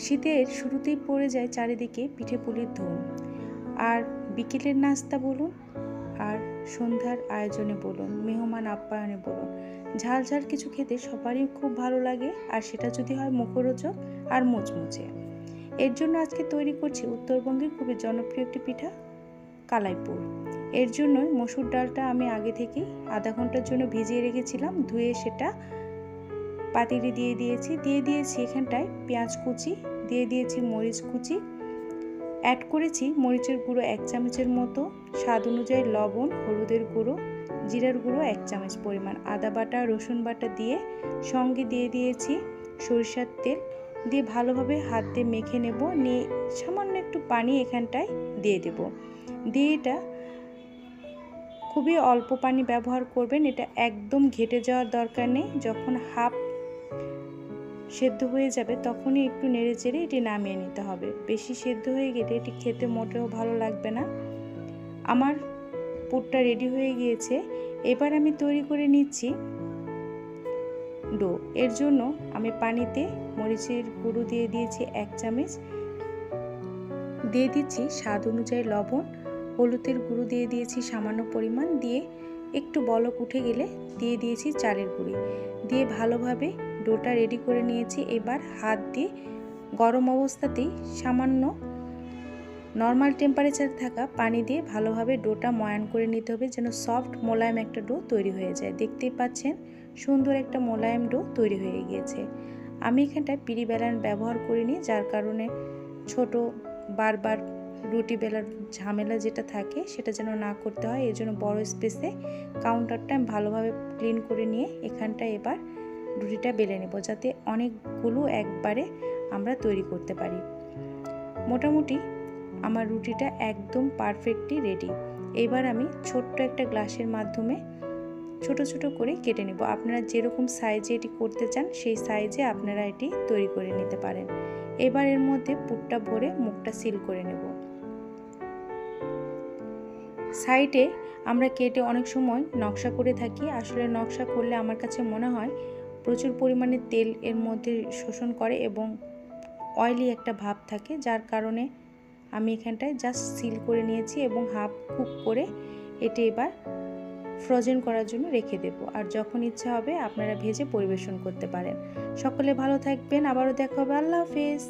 শীতের শুরুতেই পড়ে যায় চারিদিকে পিঠে পুলির ধুম। আর বিকেলের নাস্তা বলুন আর সন্ধ্যার আয়োজনে বলুন, মেহমান আপ্যায়নে বলুন, ঝাল ঝাল কিছু খেতে সবারই খুব ভালো লাগে, আর সেটা যদি হয় মুখরোচক আর মুচমুচে। এর জন্য আজকে তৈরি করছি উত্তরবঙ্গের খুবই জনপ্রিয় একটি পিঠা, কালাইপুর। এর জন্য মসুর ডালটা আমি আগে থেকেই আধা ঘন্টার জন্য ভিজিয়ে রেখেছিলাম। ধুয়ে সেটা পাতিলে দিয়ে দিয়েছি এখানটায় পেঁয়াজ কুচি, দিয়ে দিয়েছি মরিচ কুচি, অ্যাড করেছি মরিচের গুঁড়ো 1 চামচের মতো, স্বাদ অনুযায়ী লবণ, হলুদের গুঁড়ো, জিরার গুঁড়ো 1 চামচ পরিমাণ, আদা বাটা, রসুন বাটা দিয়ে সঙ্গে দিয়ে দিয়েছি সরিষার তেল, দিয়ে ভালোভাবে হাত দিয়ে মেখে নেব। নিয়ে সামান্য একটু পানি এখানটায় দিয়ে দেব। দিয়ে এটা খুবই অল্প পানি ব্যবহার করবেন, এটা একদম ঘেটে যাওয়ার দরকার নেই। যখন হাফ সেদ্ধ হয়ে যাবে তখনই একটু নেড়ে চেড়ে এটি নামিয়ে নিতে হবে। বেশি সেদ্ধ হয়ে গেলে এটি খেতে মোটেও ভালো লাগবে না। আমার পুরটা রেডি হয়ে গিয়েছে। এবার আমি তৈরি করে নিচ্ছি ডো। এর জন্য আমি পানিতে মরিচের গুঁড়ো দিয়ে দিয়েছি 1 চামচ, দিয়ে দিচ্ছি স্বাদ অনুযায়ী লবণ, হলুদের গুঁড়ো দিয়ে দিয়েছি সামান্য পরিমাণ, দিয়ে একটু বলক উঠে গেলে দিয়ে দিয়েছি চালের গুঁড়ি, দিয়ে ভালোভাবে ডোটা রেডি করে নিয়েছি। এবার হাত দিয়ে গরম অবস্থাতেই সামান্য নর্মাল টেম্পারেচারে থাকা পানি দিয়ে ভালোভাবে ডোটা ময়ান করে নিতে হবে, যেন সফট মোলায়েম একটা ডো তৈরি হয়ে যায়। দেখতেই পাচ্ছেন সুন্দর একটা মোলায়েম ডো তৈরি হয়ে গিয়েছে। আমি এখানটায় পিঁড়ি বেলান ব্যবহার করিনি, যার কারণে ছোট বারবার রুটি বেলার ঝামেলা যেটা থাকে সেটা যেন না করতে হয়, এই জন্য বড় স্পেসে কাউন্টারটা আমি ভালোভাবে ক্লিন করে নিয়ে এখানটায় এবার রুটিটা বেলে নেব, যাতে অনেকগুলো একবারে আমরা তৈরি করতে পারি। মোটামুটি আমার রুটিটা একদম পারফেক্টলি রেডি। এবার আমি ছোট্ট একটা গ্লাসের মাধ্যমে ছোট ছোট করে কেটে নেব। আপনারা যেরকম সাইজে এটি করতে চান সেই সাইজে আপনারা এটি তৈরি করে নিতে পারেন। এবার এর মধ্যে পুরটা ভরে মুখটা সিল করে নেব। সাইডে আমরা কেটে অনেক সময় নকশা করে থাকি। আসলে নকশা করলে আমার কাছে মনে হয় প্রচুর পরিমাণে তেল এর মধ্যে শোষণ করে এবং অয়েলি একটা ভাব থাকে, যার কারণে আমি এখানটায় জাস্ট সিল করে নিয়েছি এবং হাফ কুক করে এটি এবার ফ্রোজেন করার জন্য রেখে দেব। আর যখন ইচ্ছা হবে আপনারা ভেজে পরিবেশন করতে পারেন। সকলে ভালো থাকবেন, আবারও দেখা হবে। আল্লাহ হাফেজ।